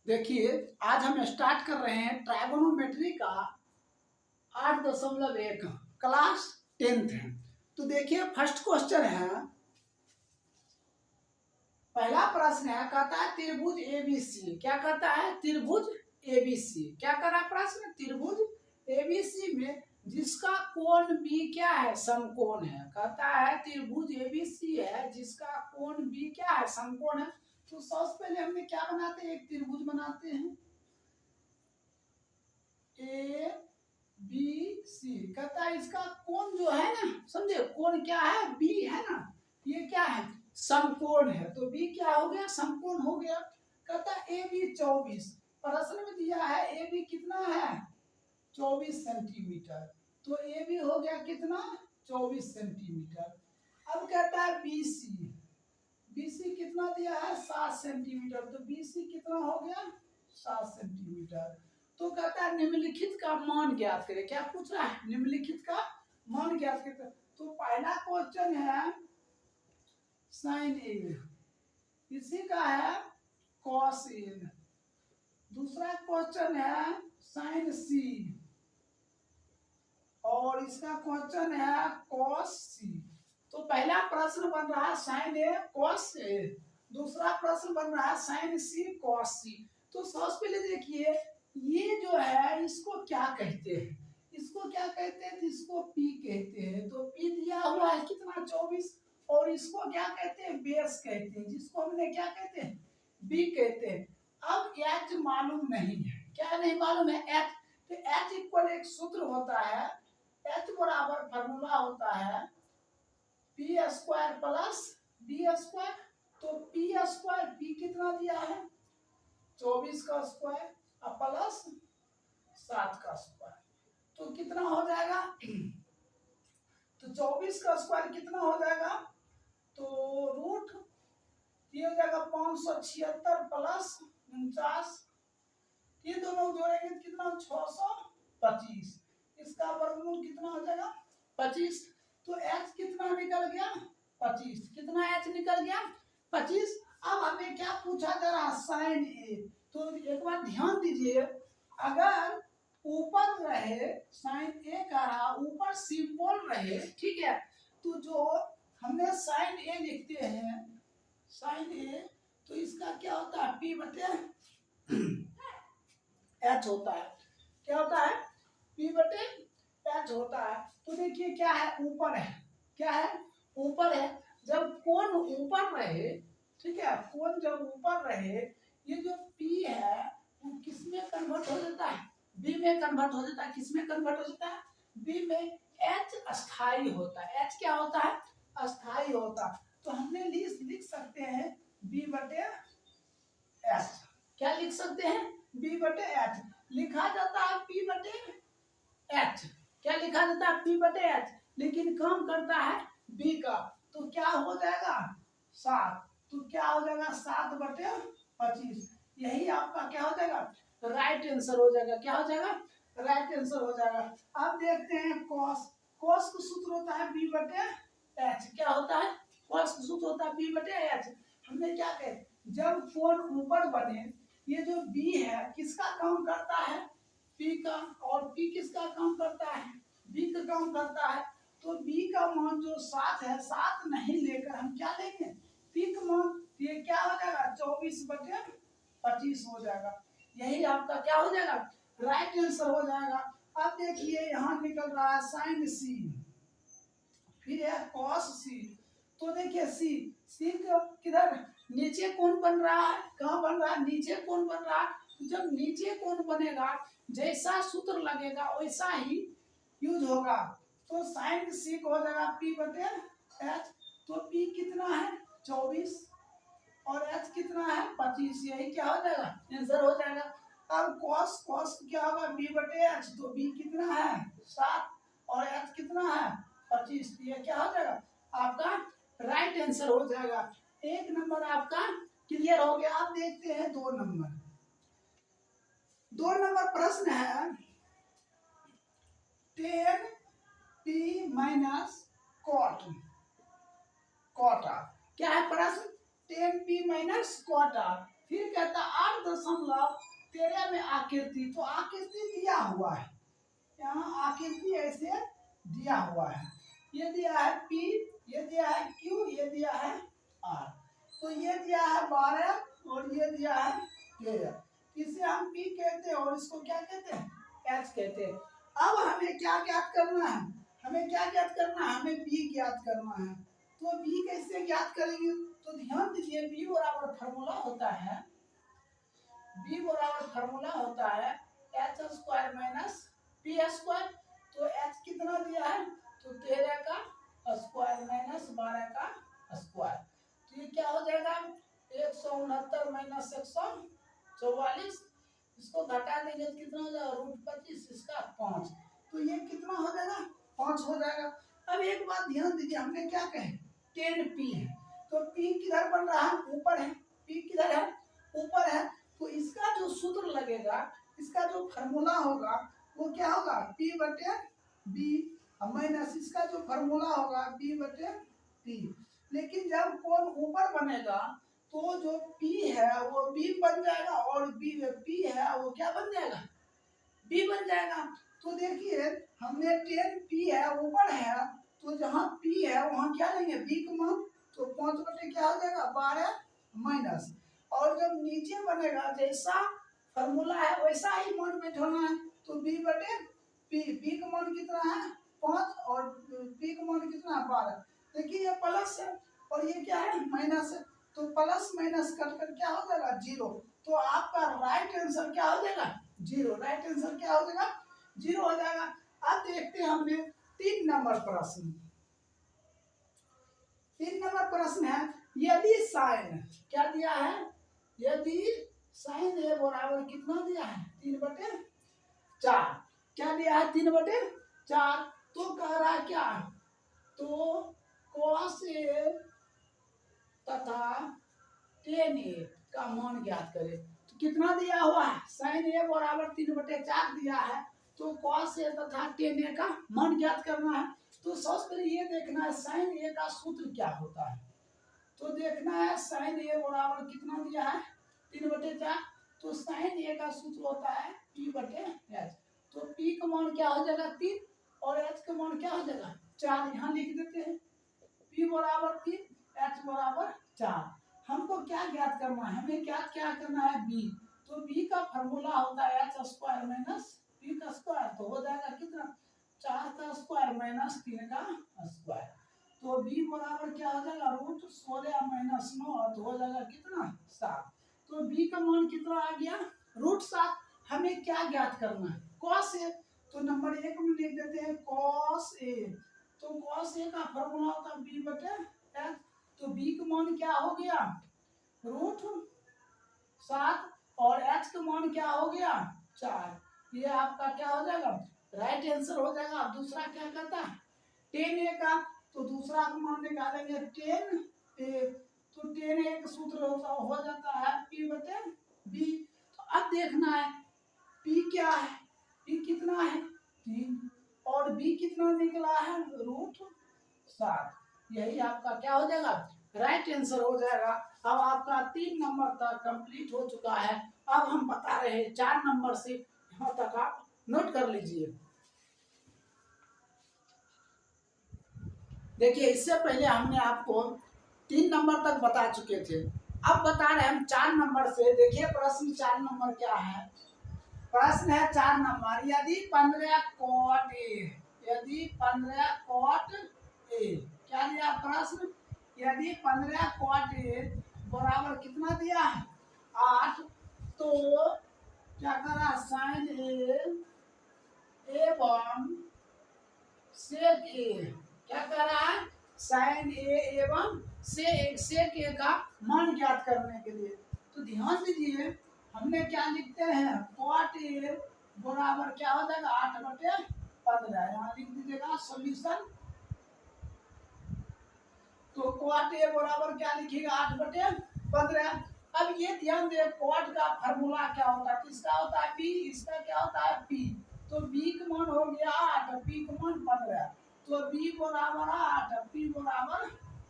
देखिए, आज हम स्टार्ट कर रहे हैं ट्राइगोनोमेट्री का 8.1 क्लास 10th है। तो देखिए फर्स्ट क्वेश्चन है, पहला प्रश्न है, कहता है त्रिभुज एबीसी। क्या कहता है? त्रिभुज एबीसी। क्या कर रहा है प्रश्न? त्रिभुज एबीसी में जिसका कोण बी क्या है? समकोण है। कहता है त्रिभुज एबीसी है जिसका कोण बी क्या है? समकोण है। तो सबसे पहले हमने क्या बनाते हैं? एक त्रिभुज बनाते हैं ए बी सी। कहता है इसका कोण जो है ना, समझे, कोण क्या है? बी है ना, ये क्या है? समकोण है। तो बी क्या हो गया? समकोण हो गया। कहता है ए बी 24। प्रश्न में दिया है ए बी कितना है? 24 सेंटीमीटर। तो ए बी हो गया कितना? 24 सेंटीमीटर। अब कहता है बी सी। बी सी कितना दिया है? 7 सेंटीमीटर। तो बी सी कितना हो गया? 7 सेंटीमीटर। तो कहता है निम्नलिखित का मान ज्ञात करें। क्या पूछ रहा है? निम्नलिखित का मान ज्ञात करें। तो पहला क्वेश्चन है साइन ए, इसी का है कॉस ए। दूसरा क्वेश्चन है साइन सी और इसका क्वेश्चन है कॉस सी। तो पहला प्रश्न बन रहा है साइन ए कॉस ए, दूसरा प्रश्न बन रहा है साइन सी कॉस सी। तो सबसे पहले देखिए ये जो है इसको क्या कहते हैं? इसको क्या कहते हैं? तो इसको पी कहते हैं। तो पी दिया हुआ है कितना? 24। और इसको क्या कहते हैं? बेस कहते हैं, जिसको हमने क्या कहते हैं? बी कहते हैं। अब एच मालूम नहीं है। क्या नहीं मालूम है? एच। तो एच इक्वल एक सूत्र होता है, एच बराबर फॉर्मूला होता है P square plus B square. तो पी स्क्वायर, पी कितना दिया है? 24 का स्क्वायर और प्लस 7 का स्क्वायर। तो कितना हो जाएगा? तो 24 का स्क्वायर कितना हो जाएगा? तो रूट ये हो जाएगा 576 प्लस 49। ये दोनों जोड़ेंगे कितना? 625। इसका वर्गमूल कितना हो जाएगा? 25। तो h कितना निकल गया? 25। कितना h निकल गया? 25। अब हमें क्या पूछा जा रहा है? साइन ए। तो एक बार ध्यान दीजिए, अगर ऊपर रहे साइन ए का रहा, ऊपर सिंबल रहे, ठीक है, तो जो हमने साइन ए लिखते हैं, साइन ए, तो इसका क्या होता है? पी बटे एच होता है। क्या होता है? पी बटे एच होता है। तो देखिए क्या है? ऊपर है। क्या है? ऊपर है। जब कोण ऊपर रहे, ठीक है, कोण जब ऊपर रहे, ये जो पी है वो किस में कन्वर्ट हो जाता है? बी में कन्वर्ट हो जाता है। किस में कन्वर्ट हो जाता है? बी में। एच अस्थाई होता है। एच क्या होता है? अस्थाई होता है। तो हमने लिख सकते हैं बी बटे एच। क्या लिख सकते हैं? बी बटे एच। लिखा जाता है पी बटे एच। क्या लिखा जाता है? पी बटे एच। लेकिन काम करता है बी का। तो क्या हो जाएगा? 7। तो क्या हो जाएगा? 7 बटे 25। यही आपका क्या हो जाएगा? राइट आंसर हो जाएगा। क्या हो जाएगा? राइट आंसर हो जाएगा। अब देखते हैं कॉस। कॉस का सूत्र होता है बी बटे एच। क्या होता है? कॉस का सूत्र होता है बी बटे एच। हमने क्या कहे? जब कोण ऊपर बने, ये जो बी है किसका काम करता है? पी का। और पी किसका काम करता है? बी का काम करता है। तो बी का मान जो 7 है, 7 नहीं लेकर हम क्या लेंगे? पी का मान। ये क्या हो जाएगा? 24 बटे 25 हो जाएगा। यही आपका क्या हो जाएगा? राइट आंसर हो जाएगा। अब देखिए यहाँ निकल रहा है साइन सी, फिर है कॉस सी। तो देखिए सी, सी का किधर? नीचे कोण बन रहा है। कहाँ बन रहा है? नीचे कोण बन रहा है। जब नीचे कोण बनेगा, जैसा सूत्र लगेगा वैसा ही यूज होगा। तो साइन सी हो जाएगा पी बटे एच। तो पी कितना है? 24 और एच कितना है? 25। यही क्या हो जाएगा? आंसर हो जाएगा। अब कॉस, कॉस क्या होगा? बी बटे एच। तो बी कितना है? 7 और एच कितना है? 25। ये क्या हो जाएगा? आपका राइट आंसर हो जाएगा। एक नंबर आपका क्लियर हो गया। आप देखते हैं 2 नंबर। 2 नंबर प्रश्न है 10p minus cot cot R. क्या है प्रश्न? 10p minus cot R. फिर कहता 8.13 में आकृति, तो आकृति दिया हुआ है, यहाँ आकृति ऐसे दिया हुआ है, ये दिया है P, ये दिया है Q, ये दिया है R, तो ये दिया है 12 और ये दिया है 13, इसे हम P कहते हैं और इसको क्या कहते हैं, H कहते हैं। अब हमें क्या ज्ञात करना है, हमें क्या ज्ञात करना है, हमें B ज्ञात करना है। तो B कैसे ज्ञात करेंगे, तो ध्यान दीजिए B बराबर फार्मूला होता है, B बराबर फार्मूला होता है H square minus P square. तो H कितना दिया है, तो 13 का स्क्वायर माइनस 12 का स्क्वायर, तो ये क्या हो जाएगा 169 माइनस 144, इसको घटा देंगे तो कितना हो जाएगा √25, इसका 5, तो ये कितना हो जाएगा 5 हो जाएगा। अब एक बात ध्यान दीजिए, हमने क्या कहे 10P है, तो P किधर बन रहा है, ऊपर है, P किधर है, ऊपर है, तो इसका जो सूत्र लगेगा, इसका जो फार्मूला होगा वो क्या होगा P/B माइनस इसका जो फार्मूला होगा B/P। लेकिन जब कोण ऊपर बनेगा तो जो P है वो B बन जाएगा और P है वो क्या बन जाएगा, B बन जाएगा। तो देखिए हमने 10P है ऊपर है, तो जहाँ P है वहाँ क्या लेंगे B का मान, तो 5 क्या हो जाएगा 12 माइनस, और जब नीचे बनेगा जैसा फार्मूला है वैसा ही मान बैठाना है, तो B/P का मान कितना है 5 और P का मान कितना है 12। देखिए ये प्लस है और ये क्या है माइनस है, तो प्लस माइनस कट कर क्या हो जाएगा 0, तो आपका राइट आंसर क्या हो जाएगा 0, राइट आंसर क्या हो जाएगा 0 हो जाएगा। अब देखते हैं हमने 3 नंबर प्रश्न, 3 नंबर प्रश्न है, यदि साइन क्या दिया है, यदि साइन ए बराबर कितना दिया है 3/4, क्या दिया है 3/4, तो कह रहा है क्या, तो cos A तथा tan A का मान ज्ञात करें। तो कितना दिया हुआ है, sin A बराबर 3/4 दिया है, तो cos A तथा tan A का मान ज्ञात करना है। तो सबसे पहले ये देखना है sin A का सूत्र क्या होता है, तो देखना है sin A बराबर कितना दिया है 3/4, तो sin A का सूत्र होता है P/H, तो P का मान क्या हो जाएगा 3 और H का मान क्या हो जाएगा 4, यहाँ लिख देते हैं P बराबर 3 H बराबर 4। हमको क्या ज्ञात करना है, हमें क्या क्या करना है B, तो B का फार्मूला होता है H स्क्वायर माइनस P का स्क्वायर, तो हो जाएगा कितना 4 का स्क्वायर माइनस 3 का स्क्वायर, तो B बराबर क्या हो जाएगा √16 माइनस 9, तो हो जाएगा कितना 7, तो B का मान कितना आ गया √7। हमें क्या ज्ञात करना है cos A, तो नंबर 1 में लिख देते हैं cos A, तो cos A का फार्मूला होता है B/H, तो B का मान क्या हो गया √7 और H का मान क्या हो गया 4, ये आपका क्या हो जाएगा राइट आंसर हो जाएगा। अब दूसरा क्या कहता है tan A का, तो दूसरा का मान निकालेंगे tan A, तो tan A का सूत्र हो जाता है P/B। तो अब देखना है P क्या है, P कितना है 3 और B कितना निकला है √7, यही आपका क्या हो जाएगा राइट आंसर हो जाएगा। अब आपका 3 नंबर तक कंप्लीट हो चुका है। अब हम बता रहे हैं 4 नंबर से यहाँ तक आप नोट कर लीजिए। देखिए इससे पहले हमने आपको 3 नंबर तक बता चुके थे, अब बता रहे हम 4 नंबर से। देखिए प्रश्न 4 नंबर क्या है, प्रश्न है 4 नंबर, यदि 15 cot A, यदि 15 cot A, क्या दिया प्रश्न, यदि 15 cot A बराबर कितना दिया है 8, तो क्या करा sin A एवं sec A, क्या कर रहा है sin A एवं sec A का मान ज्ञात करने के लिए। तो ध्यान दीजिए हमने क्या लिखते हैं cot A बराबर क्या हो जाएगा 8/15, यहाँ लिख दीजिएगा सॉल्यूशन। तो cot A बराबर क्या लिखिएगा 8/15। अब ये ध्यान दे cot का फार्मूला क्या होता है, किसका होता है P, इसका क्या होता है P, तो B का मान हो गया 8, P का मान 15, तो B बराबर 8, P बराबर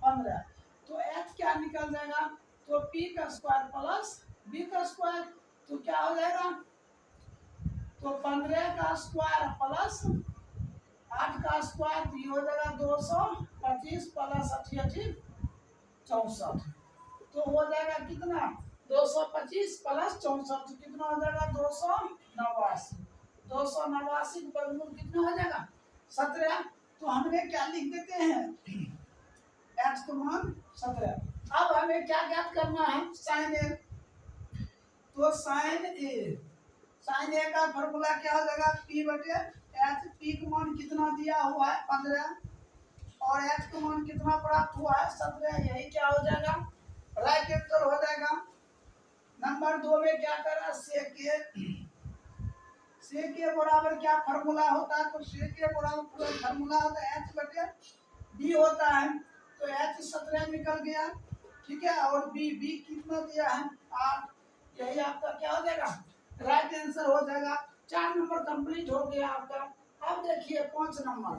15, तो H क्या निकल जाएगा, तो P का स्क्वायर प्लस बी का स्क्वायर, तो क्या हो जाएगा, तो 15 का स्क्वायर प्लस 8 का स्क्वायर, तो ये हो जाएगा 225 प्लस 88 64, तो हो जाएगा कितना 225 प्लस 64, कितना हो जाएगा 289, 289 का वर्गमूल कितना हो जाएगा 17, तो हमने क्या लिख देते हैं x का मान 17। अब हमें क्या ज्ञात करना है साइन ए, तो साइन ए का फॉर्मूला क्या हो जाएगा p बटे h, p का मान कितना दिया हुआ है 15 और h का मान कितना प्राप्त हुआ है 17, यही क्या हो जाएगा राइट आंसर हो जाएगा। नंबर 2 में क्या करा से के बराबर क्या फॉर्मूला होता है, तो से के बराबर पूरा फॉर्मूला होता है h बटे b होता है, तो h 17 निकल गया, ठीक है, और b कितना दिया है 8, यही आपका क्या हो जाएगा राइट आंसर हो जाएगा। 4 नंबर कंप्लीट हो गया आपका। अब देखिए 5 नंबर,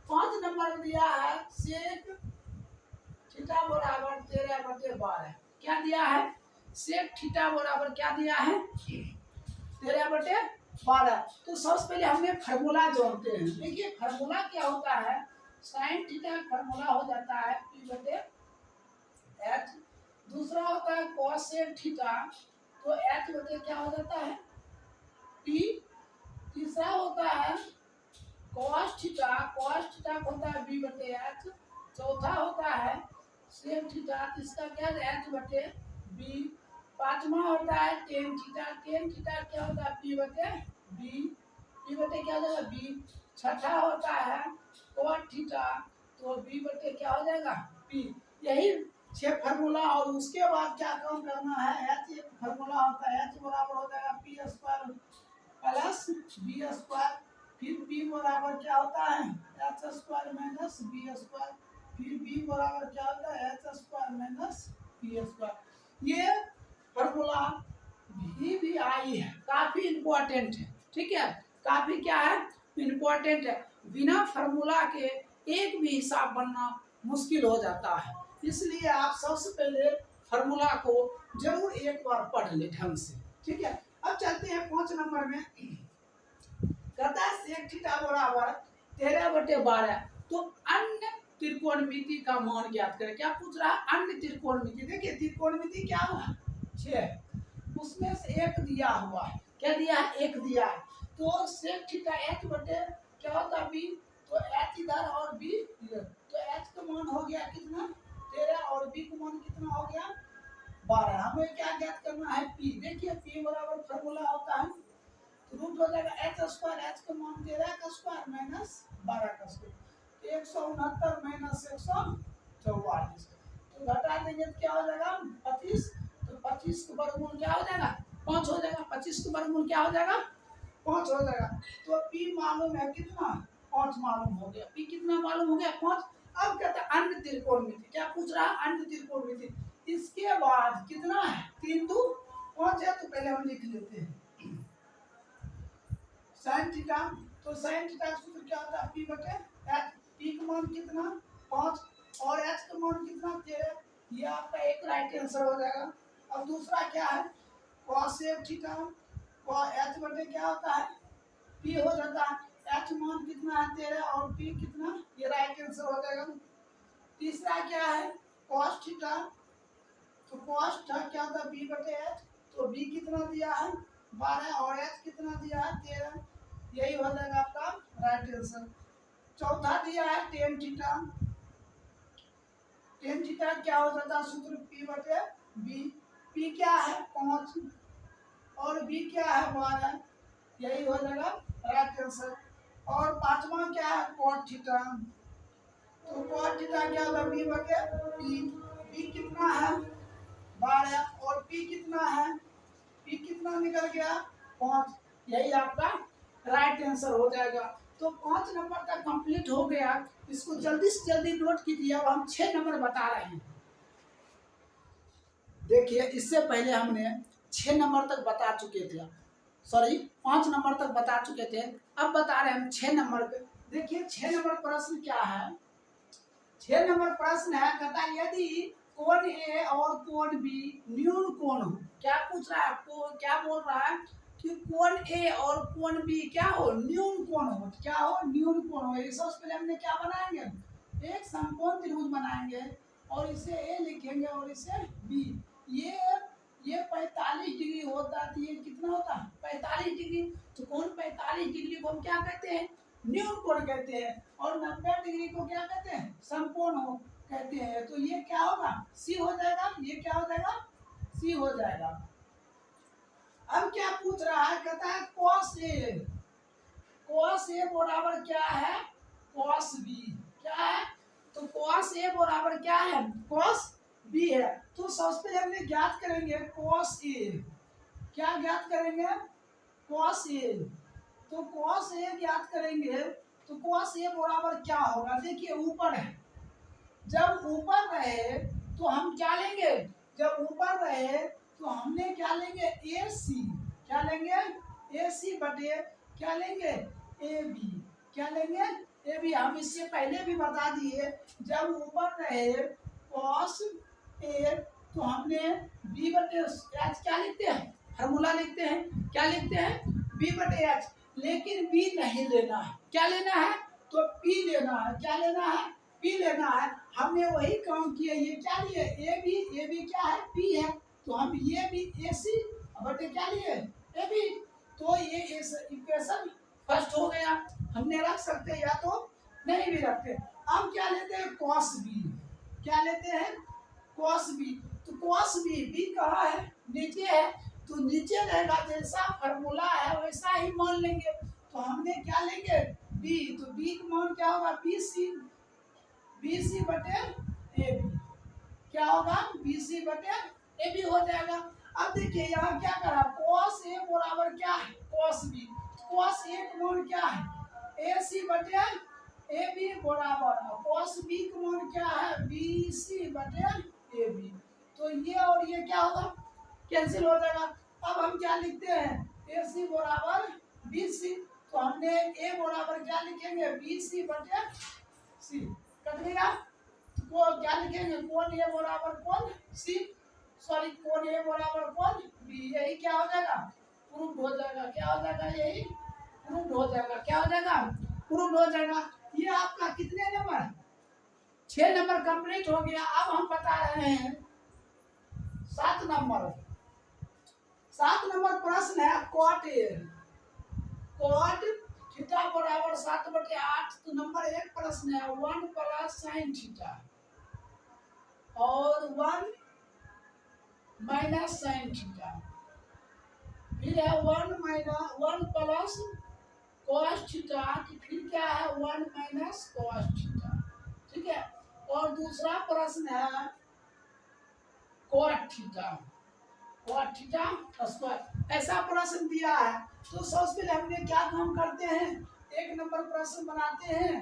5 नंबर दिया है सेक थीटा बराबर 13/12, क्या दिया है सेक थीटा बराबर क्या दिया है 13/12। तो सबसे पहले हमने फार्मूला जोड़ते हैं। देखिए फार्मूला क्या होता है, साइन थीटा फार्मूला हो जाता है p बटे h, दूसरा होता है कोसेक थीटा, तो h बटे क्या हो जाता है p, तीसरा होता है cos थीटा होता है b बटे h, चौथा होता है सेक थीटा, इसका क्या है h बटे b, पांचवा होता है टेन थीटा क्या होता है p बटे b, p बटे क्या हो जाएगा b, छठा होता है cot थीटा, तो b बटे क्या हो जाएगा p। यही 6 फार्मूला, और उसके बाद क्या काम करना है h, एक फार्मूला होता है h बराबर हो जाएगा p square plus b square, फिर b बराबर क्या होता है h square minus b square, फिर b बराबर क्या होता है h square minus b square. ये फॉर्मूला भी आई है, काफी इंपॉर्टेंट है, ठीक है, काफी क्या है इंपॉर्टेंट है। बिना फार्मूला के एक भी हिसाब बनना मुश्किल हो जाता है, इसलिए आप सबसे पहले फार्मूला को जरूर एक बार पढ़ ले ढंग से, ठीक है। अब चलते हैं 5 नंबर में, कहता है सेक थीटा बराबर 13/12, तो अन्य त्रिकोणमिति का मान ज्ञात करें। क्या पूछ रहा है अन्य त्रिकोणमिति, देखिए त्रिकोणमिति क्या हुआ 6, उसमें से एक दिया हुआ है, क्या दिया है एक दिया है, तो सेक थीटा h बटे क्या होता है b, तो h इधर और b इधर, तो h का मान हो गया कितना 13 और b का मान कितना हो गया 12। हमें क्या ज्ञात करना है p, देखिए p बराबर फार्मूला होता है रूट हो जाएगा h स्क्वायर, h का मान 13 का स्क्वायर माइनस 12 का स्क्वायर, 169 माइनस 144, तो घटा देंगे तो क्या हो जाएगा 25, तो 25 का वर्गमूल क्या हो जाएगा 5 हो जाएगा, 25 का वर्गमूल क्या हो जाएगा 5 हो जाएगा, तो p मालूम है कितना 5 मालूम हो गया, p कितना मालूम हो गया 5। अब कहता है अन्य त्रिकोणमिति, क्या पूछ रहा है अन्य त्रिकोणमिति, इसके बाद कितना है 3 2 5 है, तो पहले हम लिख लेते हैं साइन थीटा, तो साइन थीटा का सूत्र क्या होता है p बटे h, p का मान कितना 5 और h का मान कितना 13, ये आपका एक राइट आंसर हो जाएगा। अब दूसरा क्या है कोसेक थीटा, h बटे क्या होता है p हो जाता है, h मान कितना है 13 और p कितना, ये राइट आंसर हो जाएगा। तीसरा क्या है cos थीटा, तो cos थीटा क्या होता है b बटे h, तो b कितना दिया है 12 और h कितना दिया है 13, यही हो जाएगा आपका राइट आंसर। चौथा दिया है टेन थीटा, टेन थीटा क्या हो जाता है सूत्र p बटे b, p क्या है 5 और b क्या है 12, यही हो जाएगा राइट आंसर। और पांचवा क्या है cot थीटा, तो cot थीटा क्या होगा b बटे p, b कितना है 12 और p कितना है, p कितना निकल गया 5, यही आपका राइट आंसर हो जाएगा। तो 5 नंबर तक कंप्लीट हो गया, इसको जल्दी से जल्दी नोट कीजिए। अब हम 6 नंबर बता रहे हैं, देखिए इससे पहले हमने 6 नंबर तक बता चुके थे, सॉरी 5 नंबर तक बता चुके थे, अब बता रहे हैं हम 6 नंबर पे। देखिए 6 नंबर प्रश्न क्या है, 6 नंबर प्रश्न है, कहता यदि कोण ए और कोण बी न्यून कोण हो। क्या पूछ रहा है आपको, क्या बोल रहा है कि कोण ए और कोण बी क्या हो, न्यून कोण हो। क्या हो, न्यून कोण हो। ये सबसे पहले हमने क्या बनाएंगे, एक समकोण त्रिभुज बनाएंगे और इसे ए लिखेंगे और इसे बी। ये 45 डिग्री होता है, तो ये कितना होता है 45 डिग्री। तो कोण 45 डिग्री को हम क्या कहते हैं, न्यून कोण कहते हैं। और 90 डिग्री को क्या कहते हैं, समकोण हो कहते हैं। तो ये क्या होगा, सी हो जाएगा। ये क्या हो जाएगा, सी हो जाएगा। अब क्या पूछ रहा है, कहता है cos A, cos A बराबर क्या है, cos B। क्या है, तो cos A बराबर क्या है, cos B है। तो सबसे पहले हमने ज्ञात करेंगे cos A। क्या ज्ञात करेंगे, cos A। तो cos A ज्ञात करेंगे तो cos A बराबर क्या होगा, देखिए ऊपर है, जब ऊपर रहे तो हम क्या लेंगे, जब ऊपर रहे तो हमने क्या लेंगे, ए सी। क्या लेंगे, ए सी बटे क्या लेंगे, ए बी। क्या लेंगे, ए बी। हम इससे पहले भी बता दिए, जब ऊपर रहे cos ए तो हमने बी बटे एच क्या लिखते हैं, फार्मूला लिखते हैं, क्या लिखते हैं, बी बटे एच। लेकिन बी नहीं लेना है, क्या लेना है, तो पी लेना है। क्या लेना है, पी लेना है। हमने वही काम किया, ये क्या लिए, ए बी क्या है, पी है। तो हम ये भी ए सी बटे क्या लिए, ए बी। तो ये इक्वेशन फर्स्ट हो गया, हमने रख सकते हैं या तो नहीं भी रखते। अब क्या लेते हैं, cos बी। क्या लेते हैं, cos बी। तो cos बी, बी कहाँ है, नीचे है। तो नीचे रहेगा, जैसा फार्मूला है वैसा ही मान लेंगे। तो हमने क्या लेंगे, बी। तो बी का मान क्या होगा, बी सी। बी सी बटे ए बी। क्या होगा, बी सी बटे ए बी हो जाएगा। अब देखिए यहाँ क्या करा, cos ए बराबर क्या है, cos बी। cos ए का मान क्या है, ए सी बटे ए बी बराबर cos बी का मान क्या है, बी सी बटे ए बी। तो ये और ये क्या होगा, कैंसिल हो जाएगा। अब हम क्या लिखते हैं, ए सी बराबर बी सी। तो हमने ए बराबर क्या लिखेंगे, बी सी बटे सी। कट गया, को क्या लिखेंगे, कोण ए बराबर कोण सी, सॉरी कोण ए बराबर कोण बी। यही क्या हो जाएगा, प्रूफ हो जाएगा। क्या हो जाएगा, यही प्रूफ हो जाएगा। क्या हो जाएगा, प्रूफ हो जाएगा। ये आपका कितने नंबर, 6 नंबर कंप्लीट हो गया। अब हम बता रहे हैं 7 नंबर। 7 नंबर प्रश्न है cot ए, cot थीटा बराबर 7/8। तो नंबर 1 प्रश्न है 1 प्लस साइन थीटा और 1 माइनस साइन थीटा। फिर है 1 प्लस कॉस थीटा, फिर क्या है 1 माइनस कॉस थीटा। ठीक है, और दूसरा प्रश्न है cot theta, cot theta square. ऐसा प्रश्न दिया है। तो सबसे पहले हमने क्या काम करते हैं, 1 नंबर प्रश्न बनाते हैं।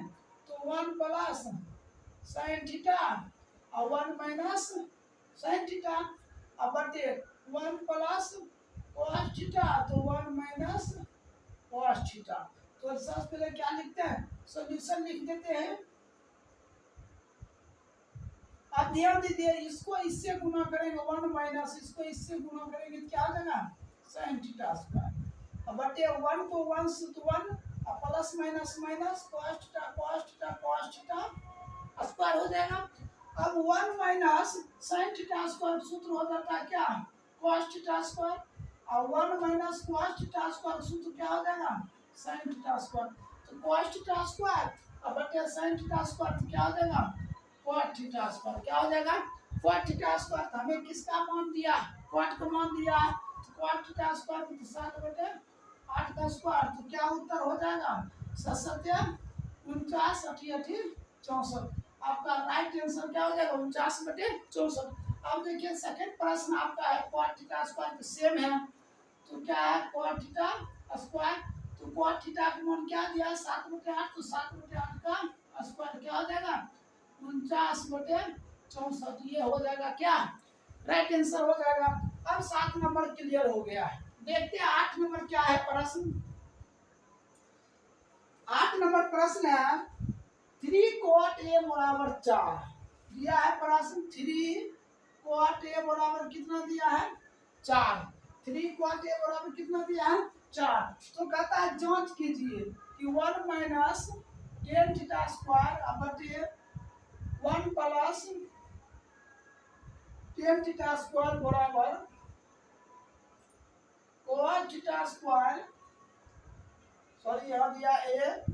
तो 1 प्लस साइन थीटा और 1 माइनस साइन थीटा, अब बटे 1 प्लस कॉस थीटा तो 1 माइनस कॉस थीटा। तो सबसे पहले क्या लिखते हैं, सॉल्यूशन लिख देते हैं। अब ध्यान दीजिए, इसको इससे गुणा करेंगे 1 माइनस, इसको इससे गुणा करेंगे क्या हो जाएगा, साइन थीटा स्क्वायर। अब बटे 1 को 1 से तो 1 और plus minus minus cos theta cos theta cos theta square हो जाएगा। अब 1 माइनस साइन थीटा स्क्वायर सूत्र हो जाता है क्या, कॉस थीटा स्क्वायर। और 1 माइनस कॉस थीटा स्क्वायर सूत्र क्या हो जाएगा, साइन थीटा स्क्वायर। तो कॉस थीटा स्क्वायर और बटे साइन थीटा स्क्वायर तो क्या हो जाएगा, कॉट थीटा स्क्वायर। क्या हो जाएगा, कॉट थीटा स्क्वायर। तो हमें किसका मान दिया, कॉट का मान दिया। तो कॉट थीटा स्क्वायर तो 7/8 का स्क्वायर। तो क्या उत्तर हो जाएगा, 7 49 88 64। आपका राइट आंसर क्या हो जाएगा, 49/64। अब देखिए सेकंड प्रश्न आपका है कॉट थीटा स्क्वायर सेम है। तो क्या है कॉट थीटा स्क्वायर। तो कॉट थीटा का मान क्या दिया, 7/8। तो 7/8 का स्क्वायर क्या हो जाएगा, 49/64। ये हो जाएगा क्या, राइट आंसर हो जाएगा। अब 7 नंबर क्लियर हो गया है। देखते हैं 8 नंबर क्या है प्रश्न। 8 नंबर प्रश्न है 3 cot a बराबर 4 दिया है प्रश्न। 3 क्वाट ए बराबर कितना दिया है 4, 3 क्वाट ए बराबर कितना दिया है 4। तो कहता है जांच कीजिए कि 1 माइनस टेन थीटा स्क्वायर बटे 1 प्लस टेन थीटा स्क्वायर बराबर cos थीटा स्क्वायर, सॉरी यहाँ दिया ए,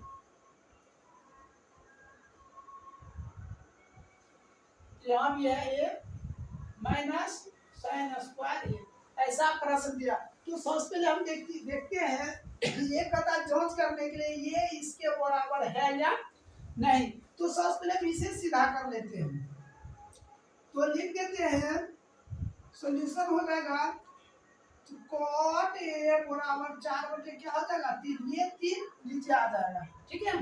यहाँ भी है ए माइनस साइन स्क्वायर ए, ऐसा प्रश्न दिया। तो सबसे पहले हम देखते हैं ये कहता जांच करने के लिए ये इसके बराबर है या नहीं। तो सबसे पहले हम इसे सीधा कर लेते हैं, तो लिख देते हैं सॉल्यूशन हो जाएगा cot a बराबर 4 बटे क्या हो जाएगा 3, ये 3 नीचे आ जाएगा, ठीक है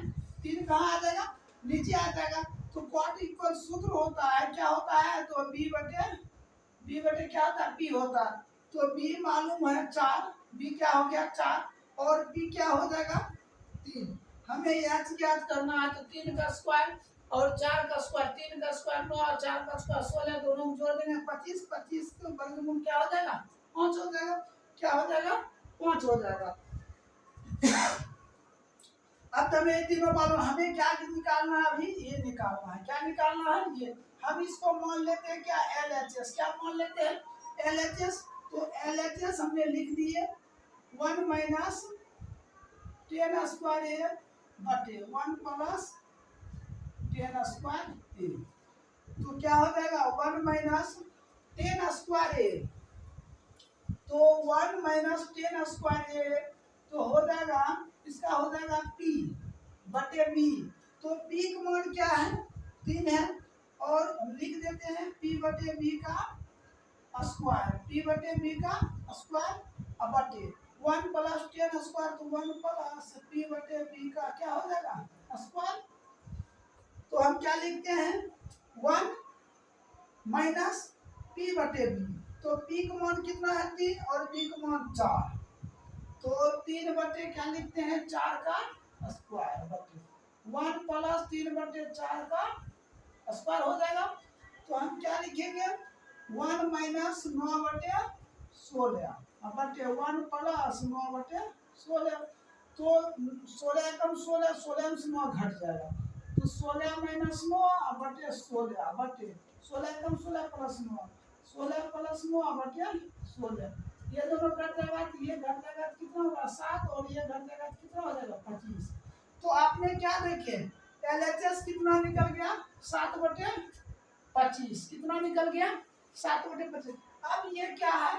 3 कहाँ आ जाएगा नीचे आ जाएगा। तो cot इक्वल सूत्र होता है क्या होता है, तो b बटे क्या होता है p होता है। तो b मालूम है 4, b क्या हो गया 4 और p क्या हो जाएगा 3। हमें h ज्ञात करना है, तो 3 का स्क्वायर और 4 का स्क्वायर, 3 का स्क्वायर 9 और 4 का स्क्वायर 16, दोनों को जोड़ देंगे 25, 25 का वर्गमूल क्या हो जाएगा 5 हो जाएगा, क्या हो जाएगा 5 हो जाएगा। अब हमें तीनों मालूम, हमें क्या निकालना है अभी, ये निकालना है, क्या निकालना है ये। हम इसको मान लेते हैं क्या LHS, क्या मान लेते हैं LHS। तो LHS हमने लिख दिए 1 माइनस टेन स्क्वायर ए बटे 1 प्लस टेन स्क्वायर ए। तो क्या हो जाएगा 1 माइनस टेन स्क्वायर ए, तो 1 माइनस टेन स्क्वायर ए तो हो जाएगा इसका हो जाएगा p बटे b। तो p का मान क्या है 3 है, और लिख देते हैं p बटे b का स्क्वायर, p बटे b का स्क्वायर बटे 1 प्लस टेन स्क्वायर, तो 1 प्लस p बटे b का क्या हो जाएगा स्क्वायर। तो हम क्या लिखते हैं 1 माइनस p बटे b, तो p का मान कितना है 3 और b का मान 4, तो 3 बटे क्या लिखते हैं 4 का स्क्वायर बटे 1 प्लस 3 बटे 4 का स्क्वायर हो जाएगा। तो हम क्या लिखेंगे 1 माइनस 9 बटे 16 बटे 1 प्लस 9 बटे 16, तो 16 कम 16, 16 से 9 घट जाएगा, तो 16 माइनस 9 बटे 16 बटे 16 कम 16 प्लस 9, 16 प्लस 9 बटे 16, ये दोनों घट जाएगा, तो ये घट जाएगा कितना होगा 7, और ये घट जाएगा कितना हो जाएगा 25। तो आपने क्या देखे LHS कितना निकल गया 7 बटे 25, कितना निकल गया 7 बटे 25। अब ये क्या है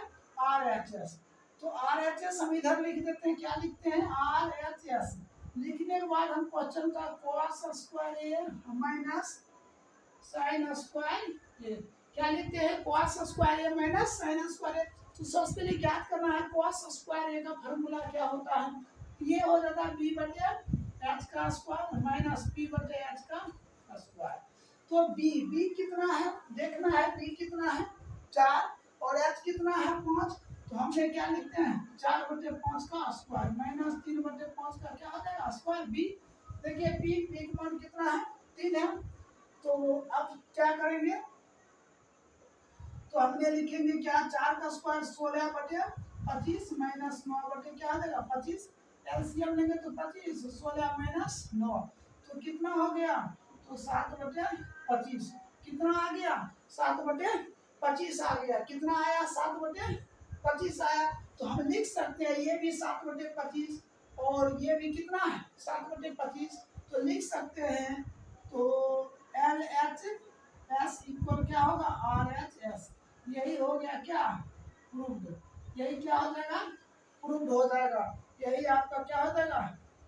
RHS, तो RHS हम इधर लिख देते हैं, क्या लिखते हैं RHS। लिखने के बाद हम क्वेश्चन का cos स्क्वायर ए माइनस साइन स्क्वायर ए, क्या लिखते हैं cos स्क्वायर ए माइनस साइन स्क्वायर ए। तो सबसे पहले ज्ञात करना है cos स्क्वायर ए का फार्मूला क्या होता है, ये हो जाता है b बटे h का स्क्वायर माइनस p बटे h का स्क्वायर। तो b कितना है देखना है, b कितना है 4 और h कितना है 5, तो हमने क्या लिखते हैं 4 बटे 5 का स्क्वायर माइनस 3 बटे 5 का क्या हो जाएगा स्क्वायर b। देखिए b का मान कितना है 3 है, तो अब क्या करेंगे, तो हमने लिखेंगे क्या 4 का स्क्वायर 16 बटे 25 माइनस 9 बटे क्या आ जाएगा 25, एलसीएम लेंगे तो 25, 16 माइनस 9 तो कितना हो गया, तो 7 बटे 25, कितना आ गया 7 बटे 25 आ गया, कितना आया 7 बटे 25 आया। तो हम लिख सकते हैं ये भी 7 बटे 25 और ये भी कितना है 7 बटे 25, तो लिख सकते हैं तो LHS इक्वल क्या होगा RHS, यही हो गया क्या प्रूव्ड, यही क्या हो जाएगा प्रूव्ड हो जाएगा, यही आपका क्या हो जाएगा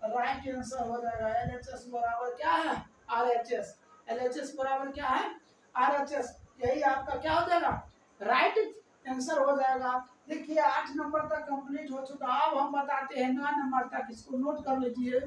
राइट आंसर हो जाएगा। LHS बराबर क्या है RHS, LHS बराबर क्या है RHS, यही आपका क्या हो जाएगा राइट आंसर हो जाएगा। देखिए 8 नंबर तक कंप्लीट हो चुका, अब हम बताते हैं 9 नंबर तक, इसको नोट कर लीजिए।